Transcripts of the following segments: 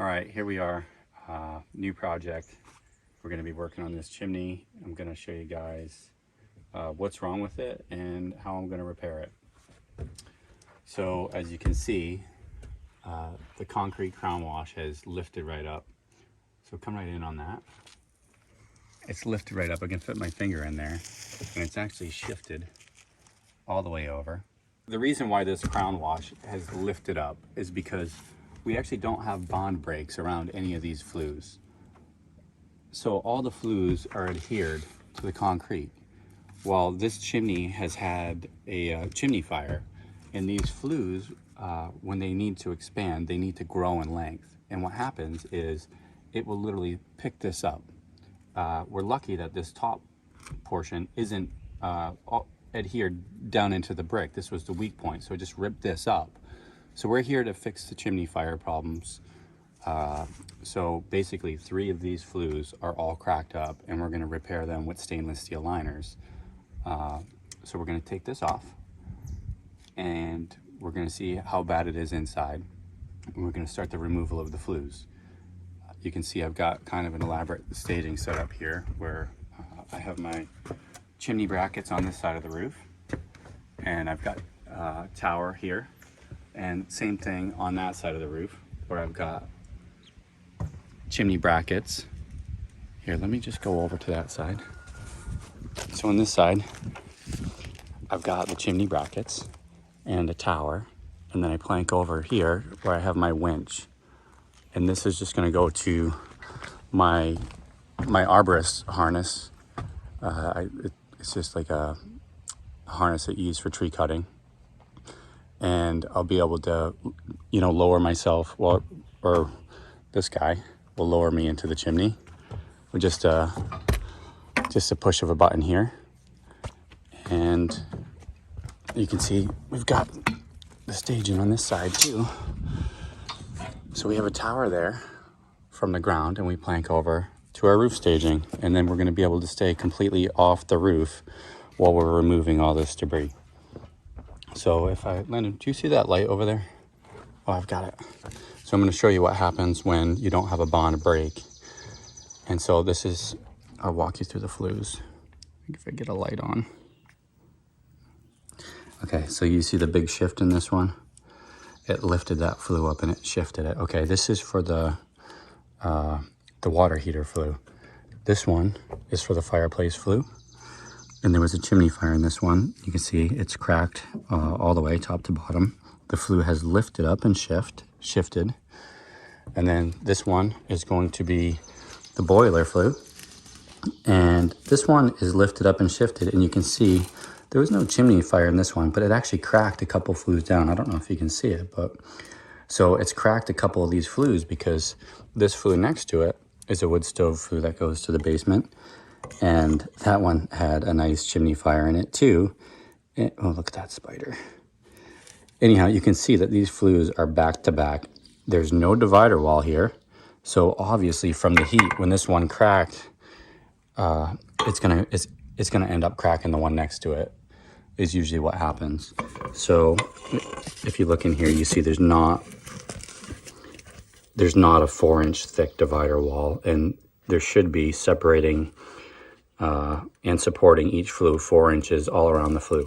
All right, here we are, new project. We're gonna be working on this chimney. I'm gonna show you guys what's wrong with it and how I'm gonna repair it. So as you can see, the concrete crown wash has lifted right up. So come right in on that. It's lifted right up. I can fit my finger in there and it's actually shifted all the way over. The reason why this crown wash has lifted up is because we actually don't have bond breaks around any of these flues. So all the flues are adhered to the concrete. While this chimney has had a chimney fire, and these flues, when they need to expand, they need to grow in length. And what happens is it will literally pick this up. We're lucky that this top portion isn't adhered down into the brick. This was the weak point, so it just ripped this up. So we're here to fix the chimney fire problems. So basically 3 of these flues are all cracked up and we're going to repair them with stainless steel liners. So we're going to take this off and we're going to see how bad it is inside. And we're going to start the removal of the flues. You can see I've got kind of an elaborate staging set up here where I have my chimney brackets on this side of the roof, and I've got a tower here, and same thing on that side of the roof where I've got chimney brackets. Here, let me just go over to that side. So on this side, I've got the chimney brackets and a tower, and then I plank over here where I have my winch. And this is just gonna go to my arborist harness. It's just like a harness that you use for tree cutting. And I'll be able to, lower myself, or this guy will lower me into the chimney with just a push of a button here. And you can see we've got the staging on this side too. So we have a tower there from the ground, and we plank over to our roof staging, and then we're going to be able to stay completely off the roof while we're removing all this debris. So Landon, do you see that light over there? Oh, I've got it. So I'm going to show you what happens when you don't have a bond break. And so I'll walk you through the flues. If I get a light on. Okay, so you see the big shift in this one? It lifted that flue up and it shifted it. Okay, this is for the water heater flue. This one is for the fireplace flue. And there was a chimney fire in this one. You can see it's cracked all the way top to bottom. The flue has lifted up and shifted. And then this one is going to be the boiler flue. And this one is lifted up and shifted, and you can see there was no chimney fire in this one, but it actually cracked a couple flues down. I don't know if you can see it, but so it's cracked a couple of these flues because this flue next to it is a wood stove flue that goes to the basement. And that one had a nice chimney fire in it too. Oh, look at that spider. Anyhow, you can see that these flues are back to back. There's no divider wall here. So obviously from the heat, when this one cracked, it's gonna end up cracking the one next to it, is usually what happens. So if you look in here, you see there's not a 4-inch thick divider wall, and there should be separating and supporting each flue 4 inches all around the flue.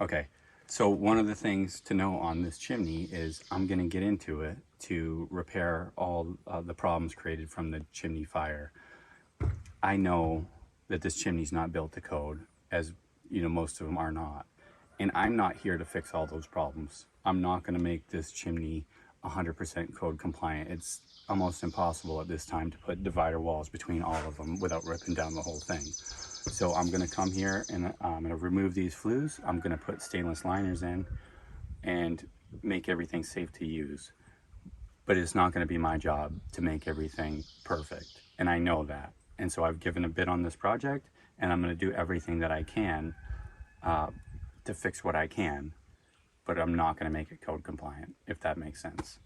Okay, so one of the things to know on this chimney is I'm gonna get into it to repair all the problems created from the chimney fire. I know that this chimney's not built to code, as most of them are not. And I'm not here to fix all those problems. I'm not gonna make this chimney 100% code compliant. It's almost impossible at this time to put divider walls between all of them without ripping down the whole thing. So I'm gonna come here and I'm gonna remove these flues. I'm gonna put stainless liners in and make everything safe to use. But it's not gonna be my job to make everything perfect. And I know that. And so I've given a bid on this project, and I'm gonna do everything that I can to fix what I can, but I'm not gonna make it code compliant, if that makes sense.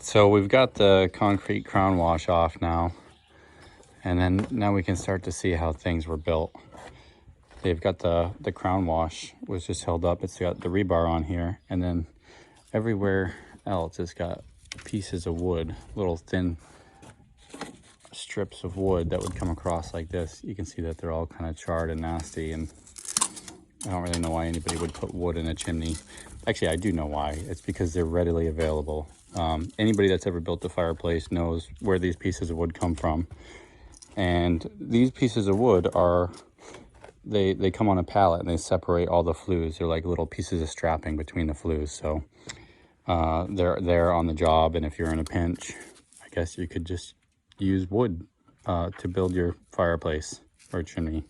So we've got the concrete crown wash off now, and then now we can start to see how things were built. They've got the crown wash was just held up. It's got the rebar on here, and then everywhere else it's got pieces of wood, little thin strips of wood that would come across like this. You can see that they're all kind of charred and nasty, and I don't really know why anybody would put wood in a chimney. Actually, I do know why. It's because they're readily available. Anybody that's ever built a fireplace knows where these pieces of wood come from. And these pieces of wood are, they come on a pallet and they separate all the flues. They're like little pieces of strapping between the flues. So they're there on the job. And if you're in a pinch, I guess you could just use wood to build your fireplace or chimney.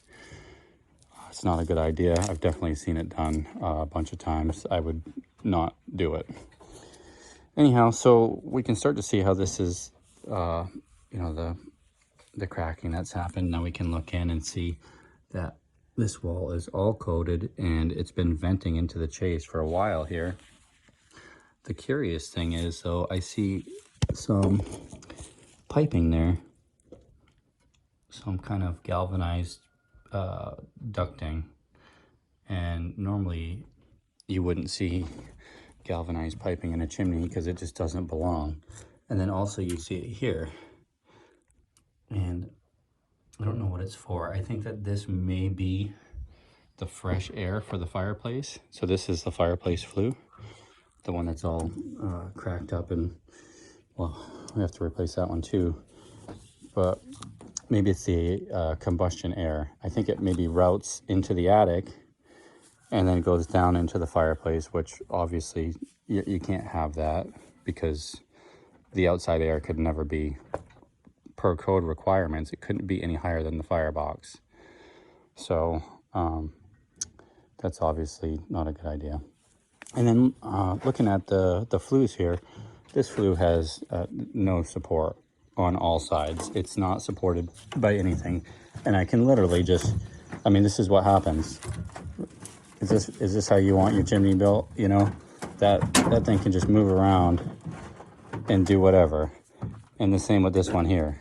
It's not a good idea. I've definitely seen it done a bunch of times. I would not do it. Anyhow, so we can start to see how this is, you know, the cracking that's happened. Now we can look in and see that this wall is all coated and it's been venting into the chase for a while here. The curious thing is, though, I see some piping there, some kind of galvanized ducting, and normally you wouldn't see galvanized piping in a chimney because it just doesn't belong. And then also you see it here, and I don't know what it's for. I think that this may be the fresh air for the fireplace. So this is the fireplace flue, the one that's all cracked up, and well, we have to replace that one too. But maybe it's the combustion air. I think it maybe routes into the attic and then goes down into the fireplace, which obviously you can't have that because the outside air could never be, per code requirements, it couldn't be any higher than the firebox. So that's obviously not a good idea. And then looking at the flues here, this flue has no support on all sides. It's not supported by anything. And I can literally just, I mean, this is what happens. Is this how you want your chimney built? You know, that thing can just move around and do whatever. And the same with this one here.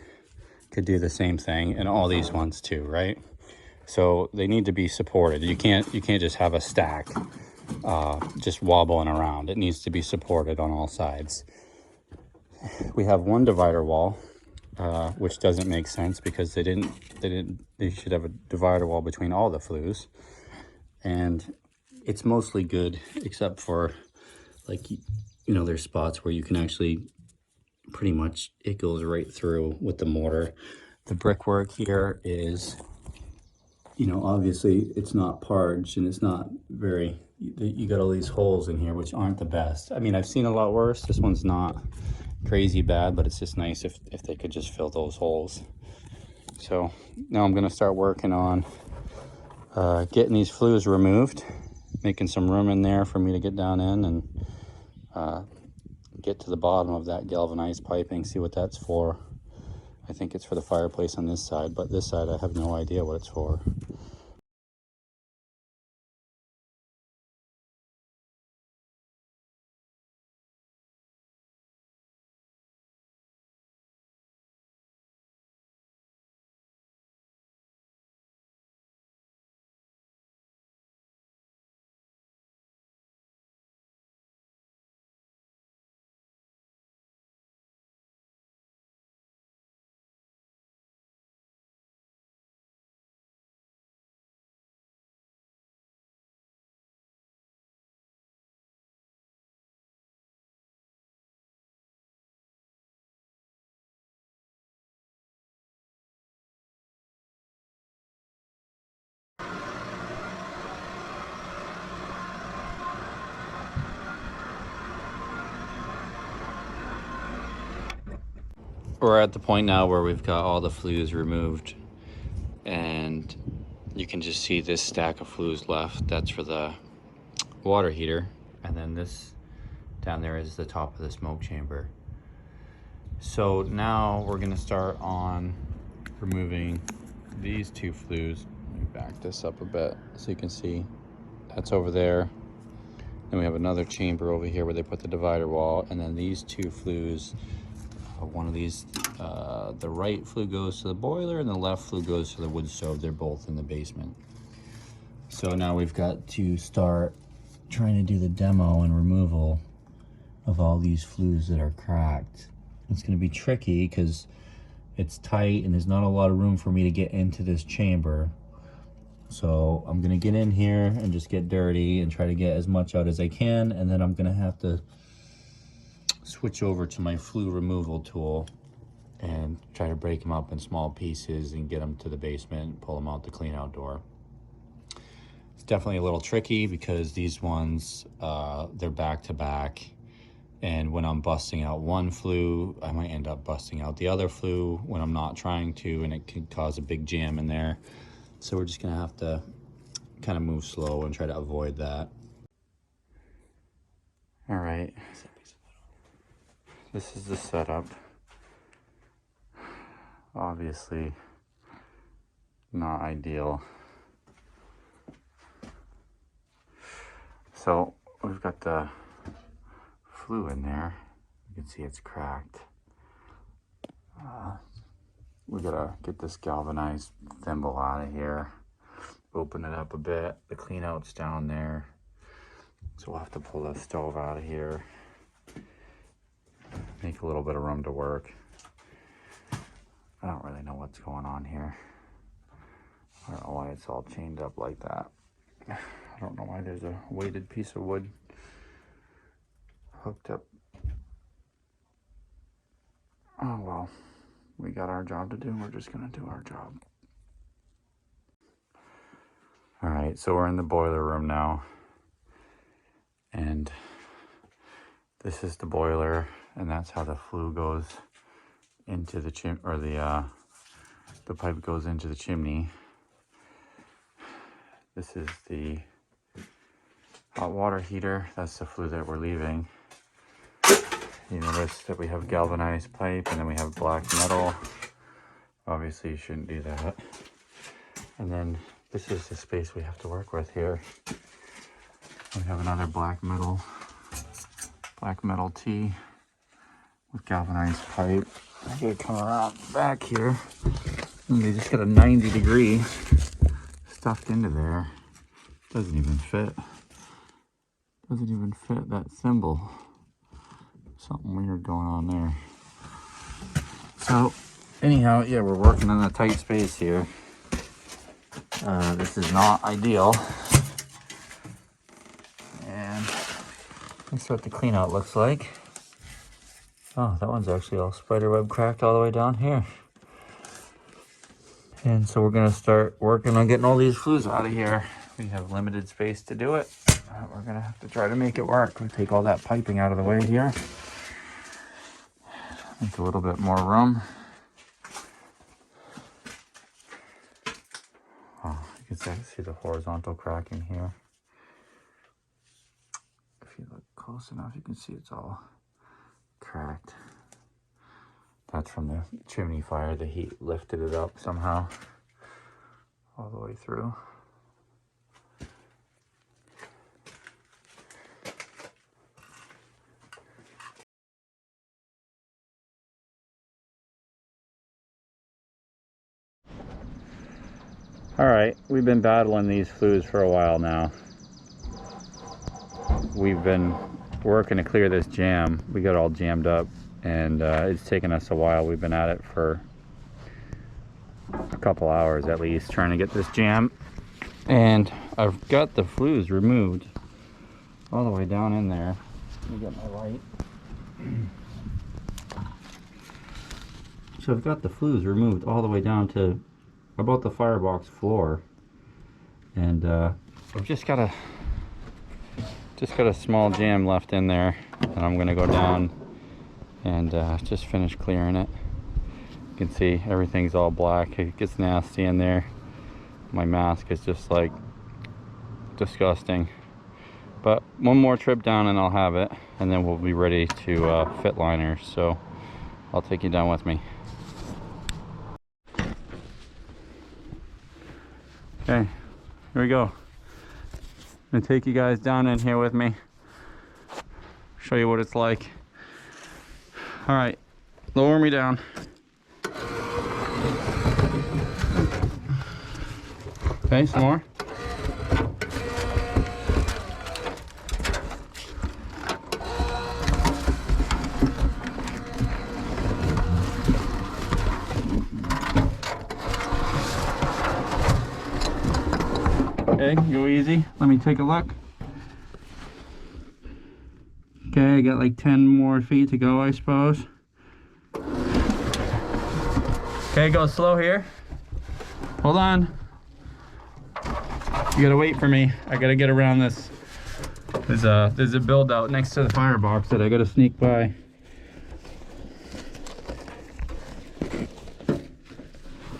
Could do the same thing, and all these ones too, right? So they need to be supported. You can't just have a stack just wobbling around. It needs to be supported on all sides. We have one divider wall, which doesn't make sense because they should have a divider wall between all the flues. And it's mostly good, except for, like, you know, there's spots where you can actually pretty much, it goes right through with the mortar. The brickwork here is, you know, obviously it's not parged and it's not very, you got all these holes in here which aren't the best. I mean, I've seen a lot worse. This one's not crazy bad, but it's just nice if they could just fill those holes. So now I'm gonna start working on getting these flues removed, making some room in there for me to get down in and get to the bottom of that galvanized piping, see what that's for. I think it's for the fireplace on this side, but this side I have no idea what it's for. We're at the point now where we've got all the flues removed, and you can just see this stack of flues left. That's for the water heater, and then this down there is the top of the smoke chamber. So now we're gonna start on removing these two flues. Let me back this up a bit so you can see that's over there. Then we have another chamber over here where they put the divider wall, and then these two flues. One of these, the right flue goes to the boiler, and the left flue goes to the wood stove. They're both in the basement. So now we've got to start trying to do the demo and removal of all these flues that are cracked. It's going to be tricky because it's tight and there's not a lot of room for me to get into this chamber. So I'm going to get in here and just get dirty and try to get as much out as I can, and then I'm going to have to switch over to my flue removal tool and try to break them up in small pieces and get them to the basement and pull them out the clean out door. It's definitely a little tricky because these ones, they're back to back. And when I'm busting out one flue, I might end up busting out the other flue when I'm not trying to, and it could cause a big jam in there. So we're just gonna have to kind of move slow and try to avoid that. All right, this is the setup. Obviously not ideal. So we've got the flue in there. You can see it's cracked. We gotta get this galvanized thimble out of here, open it up a bit. The clean out's down there, so we'll have to pull the stove out of here, make a little bit of room to work. I don't really know what's going on here. I don't know why it's all chained up like that. I don't know why there's a weighted piece of wood hooked up. Oh well, we got our job to do. We're just gonna do our job. All right, so we're in the boiler room now, and this is the boiler, and that's how the flue goes into the the pipe goes into the chimney. This is the hot water heater. That's the flue that we're leaving. You notice that we have galvanized pipe, and then we have black metal. Obviously you shouldn't do that. And then this is the space we have to work with here. We have another black metal T with galvanized pipe. I gotta come around back here, and they just got a 90-degree stuffed into there. Doesn't even fit. Doesn't even fit that thimble. Something weird going on there. So anyhow, yeah, we're working in a tight space here. This is not ideal. And that's what the clean out looks like. Oh, that one's actually all spiderweb cracked all the way down here. And so we're gonna start working on getting all these flues out of here. We have limited space to do it. We're gonna have to try to make it work. We take all that piping out of the way here. Make a little bit more room. Oh, you can see the horizontal cracking here. If you look close enough, you can see it's all cracked. That's from the chimney fire. The heat lifted it up somehow all the way through. All right, we've been battling these flues for a while now. We've been working to clear this jam. We got all jammed up, and it's taken us a while. We've been at it for a couple hours at least, trying to get this jam. And I've got the flues removed all the way down in there. Let me get my light. So I've got the flues removed all the way down to about the firebox floor, and I've just got a small jam left in there, and I'm gonna go down and just finish clearing it. You can see everything's all black. It gets nasty in there. My mask is just like disgusting. But one more trip down and I'll have it, and then we'll be ready to fit liners. So I'll take you down with me. Okay, here we go. I'm gonna take you guys down in here with me. show you what it's like. All right, lower me down. Okay, some more. Okay, go easy. Let me take a look. Okay, I got like 10 more feet to go, I suppose. Okay, go slow here. Hold on. You gotta wait for me. I gotta get around this. There's a build out next to the firebox that I gotta sneak by.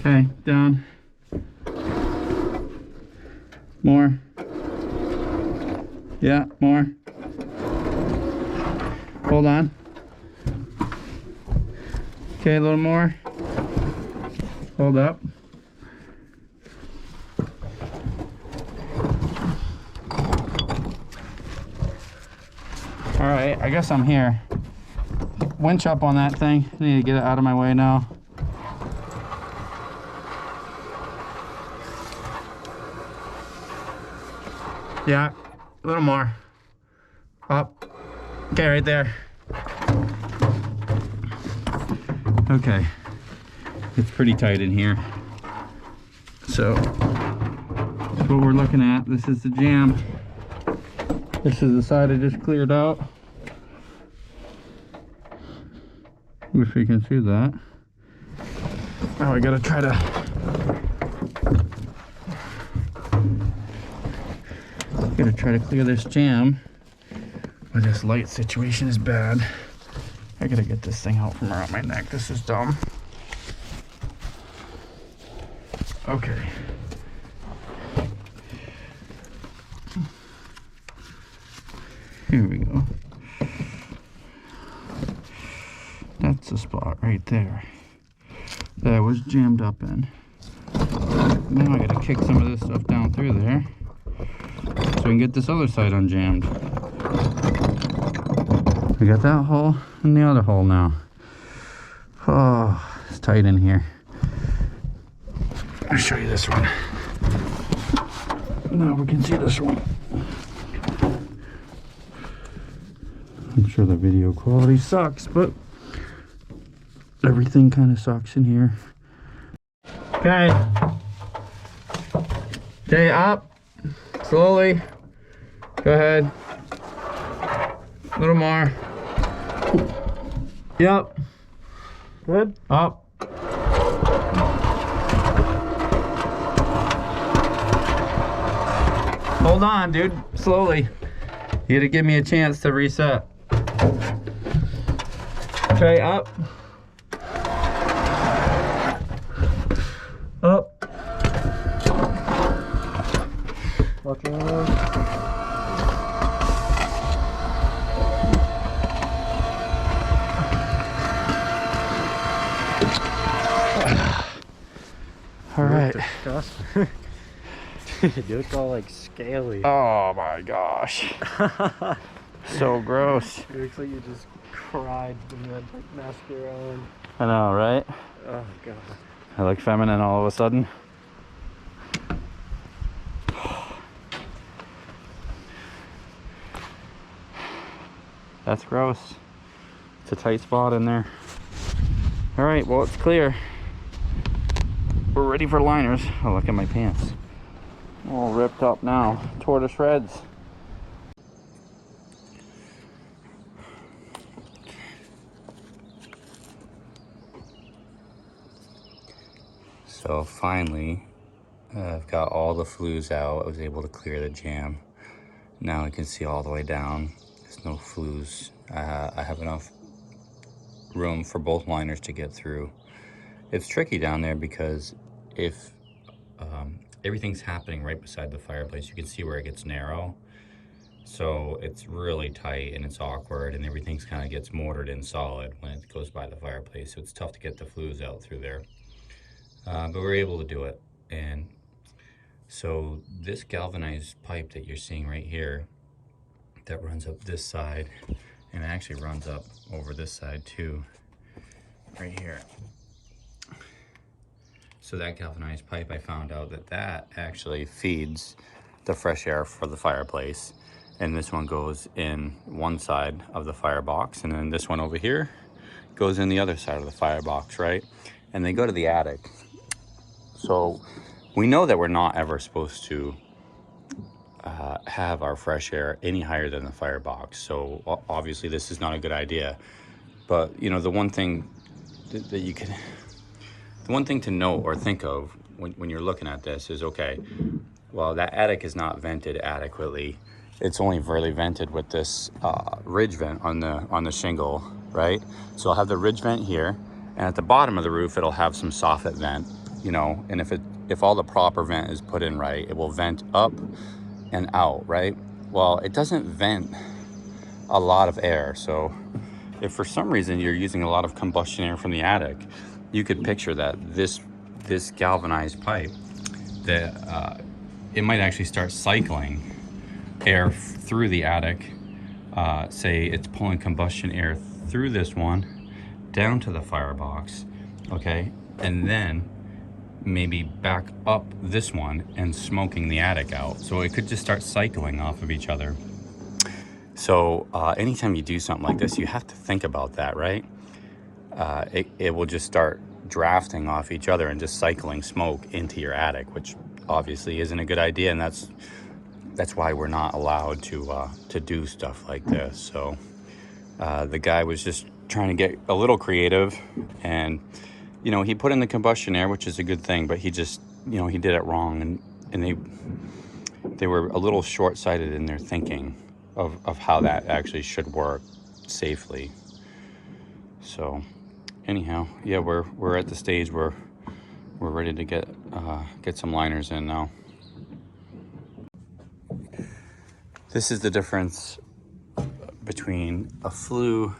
Okay, down. More. Yeah, more. Hold on. Okay, a little more. Hold up. All right, I guess I'm here. Winch up on that thing. I need to get it out of my way now. Yeah, a little more. Up. Okay, right there. Okay. It's pretty tight in here. So, that's what we're looking at. This is the jam. This is the side I just cleared out. If you can see that. Now I gotta try to clear this jam. But this light situation is bad. I gotta get this thing out from around my neck. This is dumb. Okay. Here we go. That's the spot right there that I was jammed up in. Now I gotta kick some of this stuff down through there so I can get this other side unjammed. We got that hole and the other hole now. Oh, it's tight in here. I'll show you this one. Now we can see this one. I'm sure the video quality sucks, but everything kind of sucks in here. Okay. Okay, up. Slowly. Go ahead. A little more. Yep. Good. Up. Hold on, dude. Slowly. You gotta give me a chance to reset. Okay, up. Up. Watch around. All right. Dude, it's all like scaly. Oh my gosh. So gross. It looks like you just cried when you had like mascara on. I know, right? Oh god. I look feminine all of a sudden. That's gross. It's a tight spot in there. All right, well, it's clear. We're ready for liners. Oh, look at my pants. All ripped up now. Tore to shreds. So finally, I've got all the flues out. I was able to clear the jam. Now I can see all the way down. There's no flues. I have enough room for both liners to get through. It's tricky down there because if everything's happening right beside the fireplace, you can see where it gets narrow. So it's really tight and it's awkward and everything's kind of gets mortared in solid when it goes by the fireplace. So it's tough to get the flues out through there. But we're able to do it. And so this galvanized pipe that you're seeing right here that runs up this side And it actually runs up over this side too, right here. So that galvanized pipe, I found out that actually feeds the fresh air for the fireplace. And this one goes in one side of the firebox, and then this one over here goes in the other side of the firebox, right? And they go to the attic. So we know that we're not ever supposed to have our fresh air any higher than the firebox. So obviously this is not a good idea. But you know, the one thing that you can, the one thing to note or think of when you're looking at this is, okay, well, that attic is not vented adequately. It's only really vented with this ridge vent on the shingle, right? So I'll have the ridge vent here, and at the bottom of the roof, it'll have some soffit vent, you know, and if all the proper vent is put in right, it will vent up and out, right? Well, it doesn't vent a lot of air. So if for some reason you're using a lot of combustion air from the attic, you could picture that this galvanized pipe, that it might actually start cycling air through the attic. Say it's pulling combustion air through this one down to the firebox, okay, and then maybe back up this one and smoking the attic out. So it could just start cycling off of each other. So anytime you do something like this, you have to think about that, right? It will just start drafting off each other and just cycling smoke into your attic, which obviously isn't a good idea, and that's why we're not allowed to do stuff like this. So the guy was just trying to get a little creative, and you know, he put in the combustion air, which is a good thing, but he just, you know, he did it wrong, and they were a little short-sighted in their thinking of how that actually should work safely. So anyhow, yeah, we're at the stage where we're ready to get some liners in now. This is the difference between a flue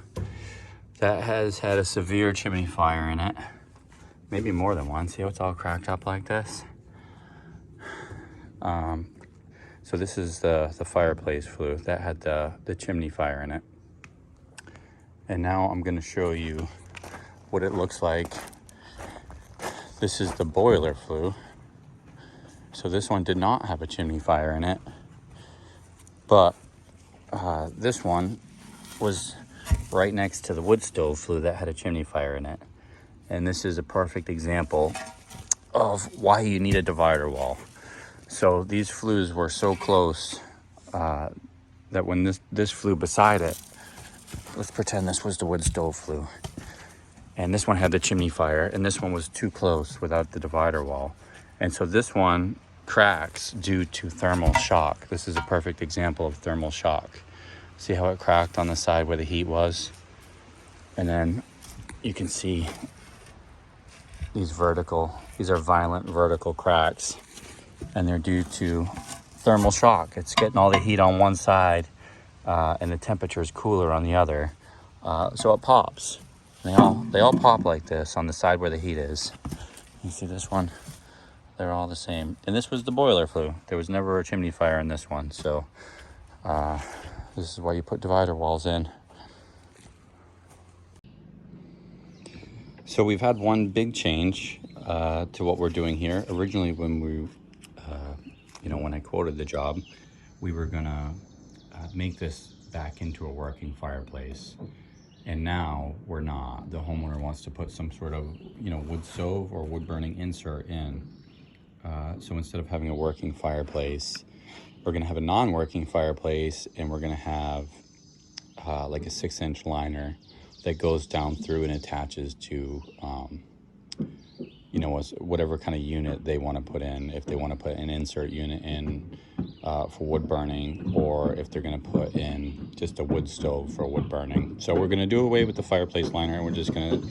that has had a severe chimney fire in it, maybe more than one. See how it's all cracked up like this? So this is the Fireplace flue that had the chimney fire in it. And now I'm gonna show you what it looks like. This is the boiler flue. So this one did not have a chimney fire in it, but this one was right next to the wood stove flue that had a chimney fire in it. And this is a perfect example of why you need a divider wall. So these flues were so close that when this flue beside it, let's pretend this was the wood stove flue, and this one had the chimney fire, and this one was too close without the divider wall. And so this one cracks due to thermal shock. This is a perfect example of thermal shock. See how it cracked on the side where the heat was? And then you can see these are violent vertical cracks, and they're due to thermal shock. It's getting all the heat on one side, and the temperature is cooler on the other. So it pops. They all pop like this on the side where the heat is. You see this one? They're all the same. And this was the boiler flue. There was never a chimney fire in this one. So this is why you put divider walls in. So we've had one big change to what we're doing here. Originally, when when I quoted the job, we were gonna make this back into a working fireplace. And now we're not. The homeowner wants to put some sort of, wood stove or wood burning insert in. So instead of having a working fireplace, we're gonna have a non-working fireplace, and we're gonna have like a 6-inch liner that goes down through and attaches to, whatever kind of unit they want to put in. If they want to put an insert unit in for wood burning, or if they're going to put in just a wood stove for wood burning. So we're going to do away with the fireplace liner, and we're just going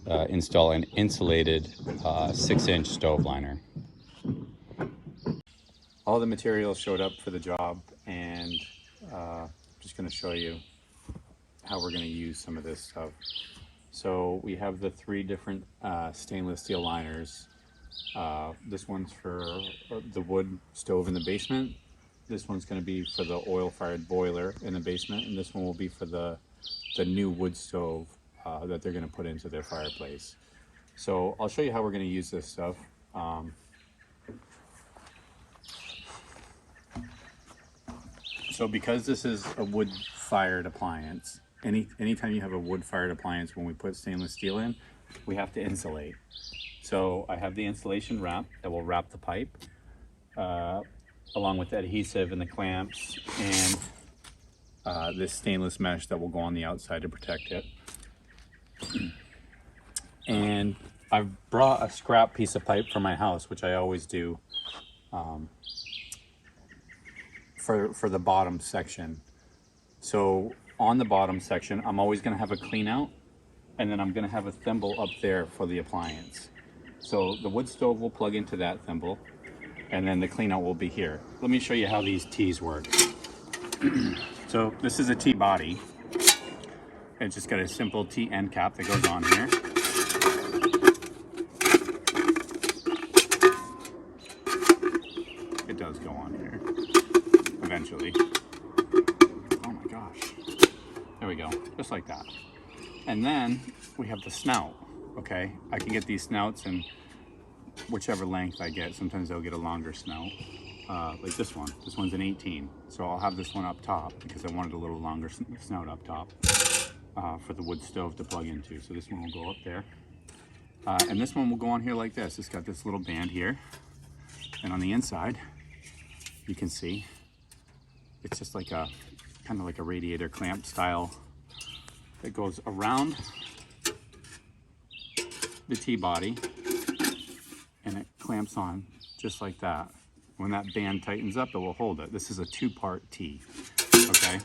to install an insulated 6-inch stove liner. All the materials showed up for the job, and just going to show you how we're going to use some of this stuff. So we have the 3 different stainless steel liners. This one's for the wood stove in the basement. This one's going to be for the oil-fired boiler in the basement, and this one will be for the new wood stove that they're going to put into their fireplace. So I'll show you how we're going to use this stuff. So because this is a wood-fired appliance, anytime you have a wood-fired appliance, when we put stainless steel in, we have to insulate. So I have the insulation wrap that will wrap the pipe, along with the adhesive and the clamps, and this stainless mesh that will go on the outside to protect it. And I've brought a scrap piece of pipe from my house, which I always do, for the bottom section. So on the bottom section, I'm always going to have a clean out, and then I'm going to have a thimble up there for the appliance. So the wood stove will plug into that thimble, and then the clean out will be here. Let me show you how these T's work. So this is a T body. It's just got a simple T end cap that goes on here. It does go on here eventually. Oh my gosh. There we go, just like that. And then we have the snout, okay? I can get these snouts in whichever length I get. Sometimes they'll get a longer snout, like this one. This one's an 18. So I'll have this one up top because I wanted a little longer snout up top for the wood stove to plug into. So this one will go up there. And this one will go on here like this. It's got this little band here. And on the inside, you can see, it's just like a, kind of like a radiator clamp style that goes around the T-body, and it clamps on just like that. When that band tightens up, it will hold it. This is a 2-part T, okay?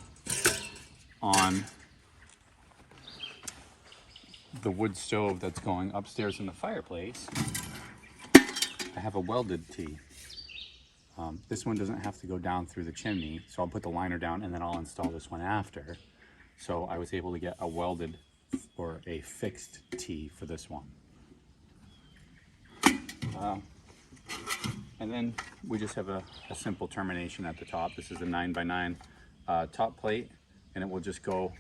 On the wood stove that's going upstairs in the fireplace, I have a welded T. This one doesn't have to go down through the chimney, so I'll put the liner down and then I'll install this one after. So I was able to get a welded or a fixed T for this one. And then we just have a simple termination at the top. This is a 9x9 top plate, and it will just go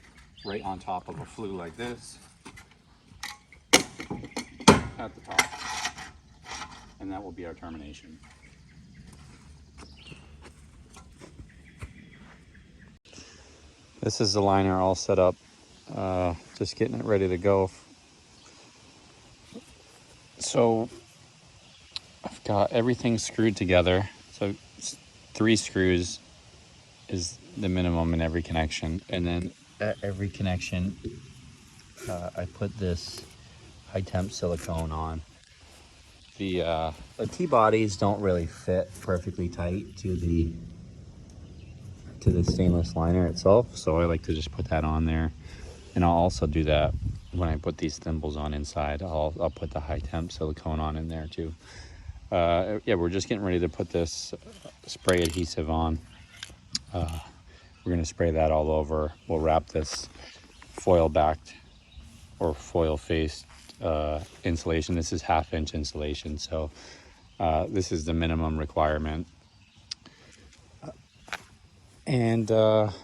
right on top of a flue like this at the top. And that will be our termination. This is the liner all set up, just getting it ready to go. So I've got everything screwed together. So 3 screws is the minimum in every connection. And then at every connection, I put this high temp silicone on. The T-bodies don't really fit perfectly tight to the stainless liner itself, so I like to just put that on there. And I'll also do that when I put these thimbles on inside. I'll put the high temp silicone on in there too. Yeah, we're just getting ready to put this spray adhesive on. We're going to spray that all over. We'll wrap this foil backed or foil faced insulation. This is 1/2 inch insulation, so this is the minimum requirement. And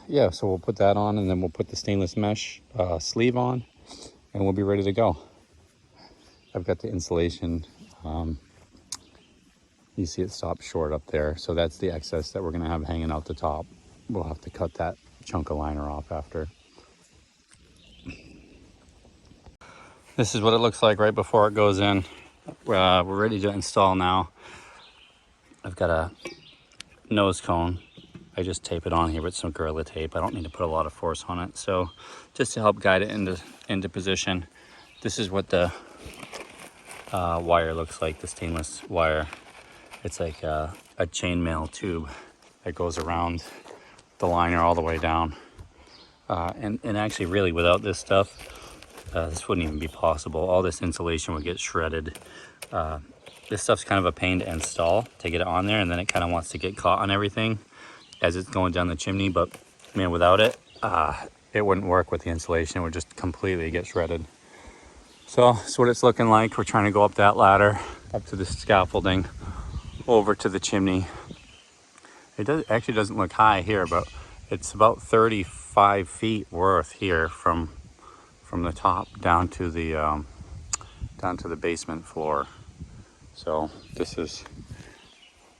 yeah, so we'll put that on, and then we'll put the stainless mesh sleeve on, and we'll be ready to go. I've got the insulation. You see it stops short up there, so that's the excess that we're going to have hanging out the top. We'll have to cut that chunk of liner off after. This is what it looks like right before it goes in. We're ready to install now. I've got a nose cone. I just tape it on here with some Gorilla Tape. I don't need to put a lot of force on it. So just to help guide it into position, this is what the wire looks like, the stainless wire. It's like a chainmail tube that goes around the liner all the way down. And actually really without this stuff, this wouldn't even be possible. All this insulation would get shredded. This stuff's kind of a pain to install, to get it on there, and then it kind of wants to get caught on everything as it's going down the chimney. But man, without it, it wouldn't work with the insulation. It would just completely get shredded. So that's what it's looking like. We're trying to go up that ladder, up to the scaffolding, over to the chimney. It actually doesn't look high here, but it's about 35 feet worth here from the top down to the basement floor. So this is,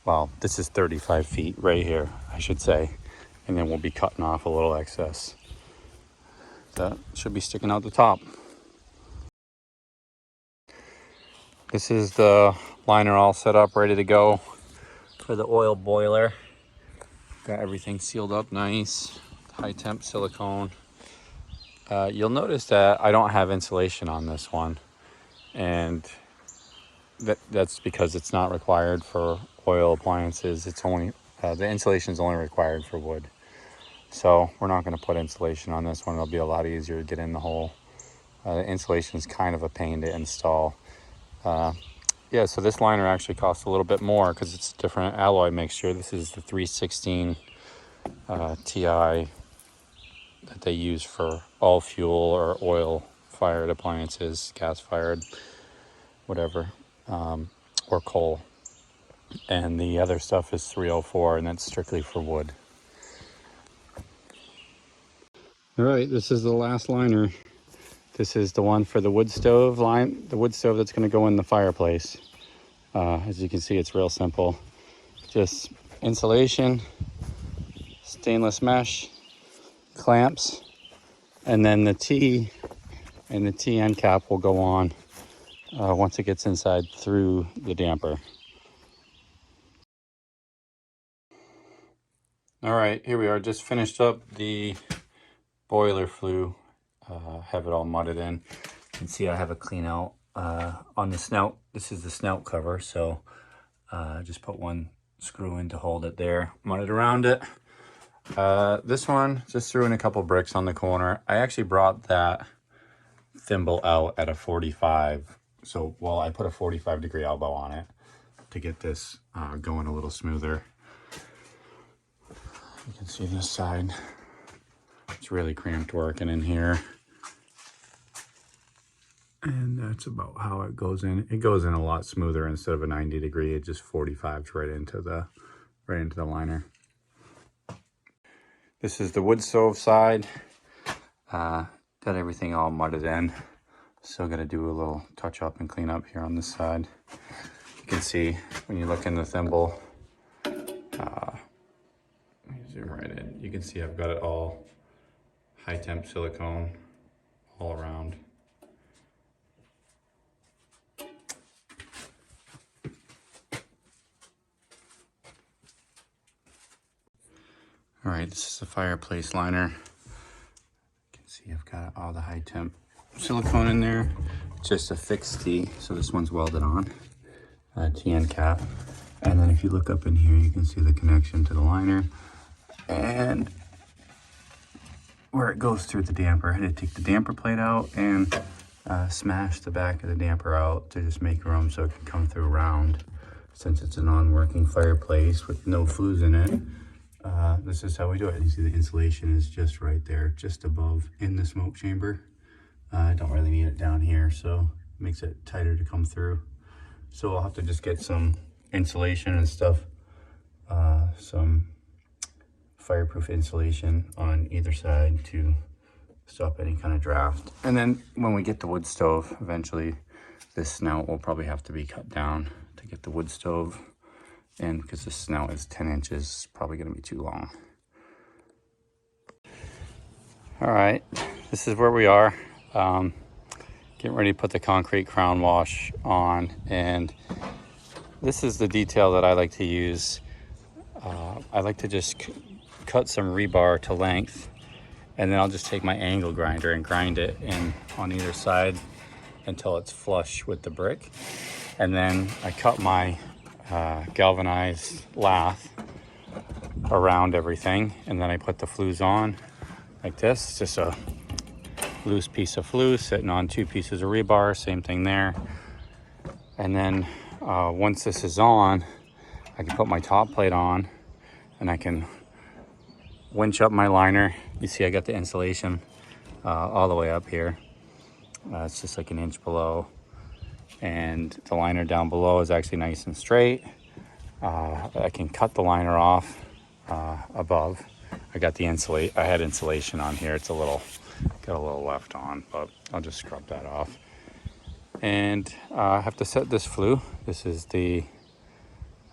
well, this is 35 feet right here, I should say. And then we'll be cutting off a little excess. That should be sticking out the top. This is the liner all set up, ready to go for the oil boiler. Got everything sealed up nice, high temp silicone. You'll notice that I don't have insulation on this one, and that's because it's not required for oil appliances. It's only the insulation is only required for wood. So we're not going to put insulation on this one. It'll be a lot easier to get in the hole. The insulation is kind of a pain to install. Yeah, so this liner actually costs a little bit more because it's a different alloy mixture. This is the 316 Ti that they use for all fuel or oil fired appliances, gas fired, whatever, or coal. And the other stuff is 304, and that's strictly for wood. All right, this is the last liner. This is the one for the wood stove line, the wood stove that's going to go in the fireplace. As you can see, it's real simple. Just insulation, stainless mesh, clamps, and then the T and the T end cap will go on once it gets inside through the damper. All right, here we are. Just finished up the boiler flue. Have it all mudded in. You can see I have a clean out on the snout. This is the snout cover, so just put one screw in to hold it there, mudded around it. This one, just threw in a couple bricks on the corner. I actually brought that thimble out at a 45. So, well, I put a 45-degree elbow on it to get this going a little smoother. You can see this side. It's really cramped working in here. And that's about how it goes in. It goes in a lot smoother. Instead of a 90-degree, it just 45s right into the liner. This is the wood stove side. Got everything all mudded in. Still got to do a little touch up and clean up here on this side. You can see when you look in the thimble, zoom right in. You can see I've got it all high temp silicone all around. All right, this is the fireplace liner. You can see I've got all the high temp silicone in there. It's just a fixed T, so this one's welded on. T end cap. And then if you look up in here, you can see the connection to the liner. And where it goes through the damper. I had to take the damper plate out and smash the back of the damper out to just make room so it can come through round. Since it's a non-working fireplace with no flues in it, this is how we do it. You see the insulation is just right there, just above in the smoke chamber. I don't really need it down here, so it makes it tighter to come through. So I'll have to just get some insulation and stuff, some fireproof insulation on either side to stop any kind of draft. And then when we get the wood stove, eventually this snout will probably have to be cut down to get the wood stove in, because this snout is 10 inches, it's probably going to be too long. All right, this is where we are. Getting ready to put the concrete crown wash on, and this is the detail that I like to use. I like to just cut some rebar to length, and then I'll just take my angle grinder and grind it in on either side until it's flush with the brick. And then I cut my galvanized lath around everything, and then I put the flues on like this. It's just a loose piece of flue sitting on 2 pieces of rebar, same thing there. And then once this is on, I can put my top plate on and I can winch up my liner. You see I got the insulation all the way up here. It's just like an inch below, and the liner down below is actually nice and straight. I can cut the liner off above. I got I had insulation on here. It's got a little left on, but I'll just scrub that off. And I have to set this flue. This is the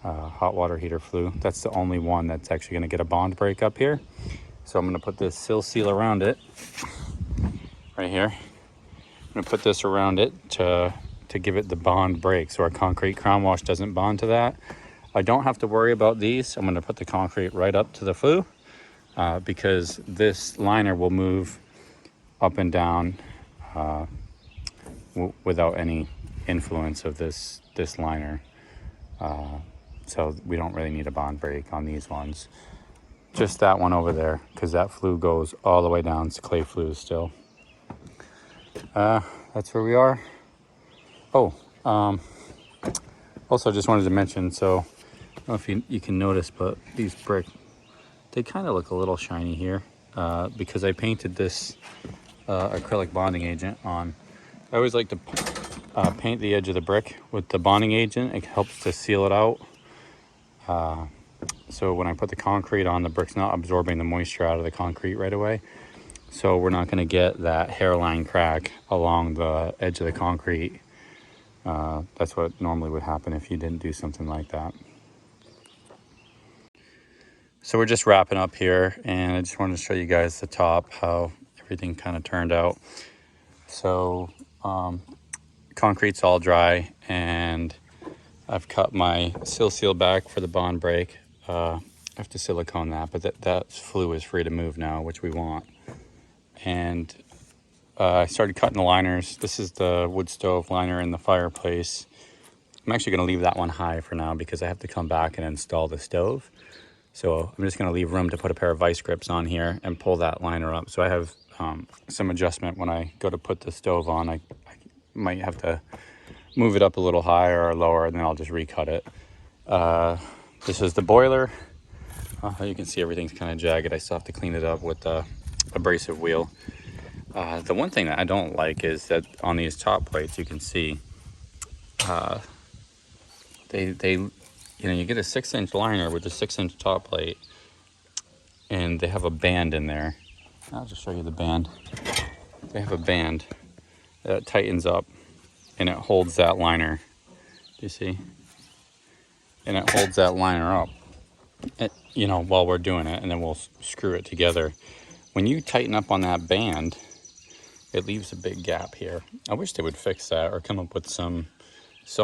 hot water heater flue. That's the only one that's actually going to get a bond break up here. So I'm going to put this sill seal around it right here. I'm going to put this around it to give it the bond break so our concrete crown wash doesn't bond to that. I don't have to worry about these. I'm going to put the concrete right up to the flue because this liner will move up and down without any influence of this liner. So we don't really need a bond break on these ones. Just that one over there, because that flue goes all the way down. It's clay flue still. That's where we are. Oh, also just wanted to mention, so I don't know if you can notice, but these brick, they kind of look a little shiny here because I painted this acrylic bonding agent on. I always like to paint the edge of the brick with the bonding agent. It helps to seal it out. So when I put the concrete on, the brick's not absorbing the moisture out of the concrete right away. So we're not going to get that hairline crack along the edge of the concrete. That's what normally would happen if you didn't do something like that. So we're just wrapping up here, and I just wanted to show you guys the top, how everything kind of turned out. So concrete's all dry, and I've cut my sill seal back for the bond break. I have to silicone that, but that flue is free to move now, which we want. And I started cutting the liners. This is the wood stove liner in the Fireplace. I'm actually going to leave that one high for now because I have to come back and install the stove. So I'm just going to leave room to put a pair of vice grips on here and pull that liner up. So I have some adjustment when I go to put the stove on. I might have to move it up a little higher or lower, and then I'll just recut it. This is the boiler. You can see everything's kind of jagged. I still have to clean it up with the abrasive wheel. The one thing that I don't like is that on these top plates, you can see you get a 6-inch liner with a 6-inch top plate, and they have a band in there. I'll just show you the band. They have a band that tightens up, and it holds that liner. Do you see? And it holds that liner up, while we're doing it, and then we'll screw it together. When you tighten up on that band, it leaves a big gap here. I wish they would fix that or come up with some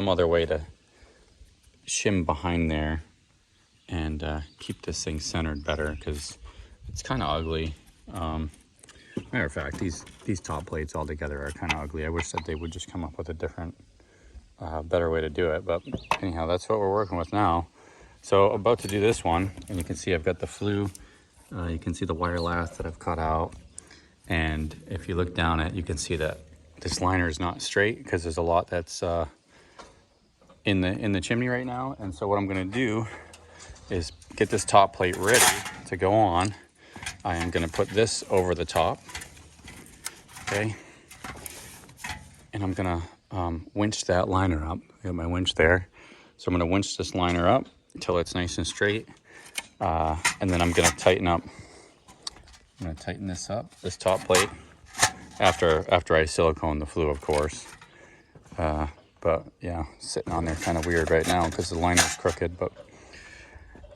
other way to shim behind there and keep this thing centered better, because it's kind of ugly. Matter of fact, these top plates all together are kind of ugly. I wish that they would just come up with a different, better way to do it. But anyhow, that's what we're working with now. So about to do this one, and you can see I've got the flue. You can see the wire lath that I've cut out. And if you look down it, you can see that this liner is not straight because there's a lot that's in the chimney right now. And so what I'm going to do is get this top plate ready to go on. I am going to put this over the top, okay? And I'm going to winch that liner up. I got my winch there. So I'm going to winch this liner up until it's nice and straight. And then I'm going to tighten up. I'm going to tighten this up, this top plate, after I silicone the flue, of course. But yeah, sitting on there kind of weird right now because the liner's crooked. But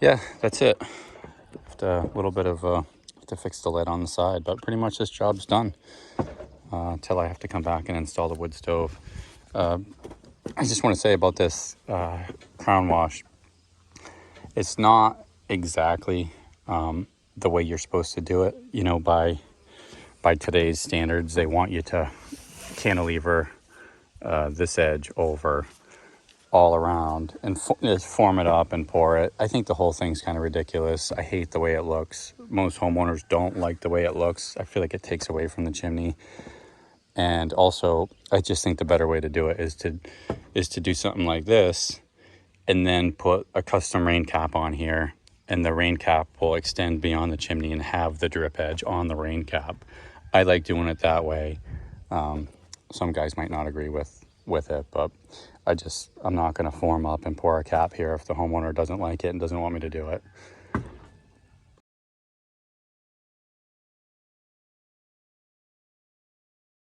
yeah, that's it. Just a little bit of to fix the lid on the side, but pretty much this job's done until I have to come back and install the wood stove. I just want to say about this crown wash, it's not exactly the way you're supposed to do it. By today's standards, they want you to cantilever this edge over all around and just form it up and pour it. I think the whole thing's kind of ridiculous. I hate the way it looks. Most homeowners don't like the way it looks. I feel like it takes away from the chimney. And also, I just think the better way to do it is to do something like this and then put a custom rain cap on here, and the rain cap will extend beyond the chimney and have the drip edge on the rain cap. I like doing it that way. Some guys might not agree with it, but I'm not going to form up and pour a cap here if the homeowner doesn't like it and doesn't want me to do it.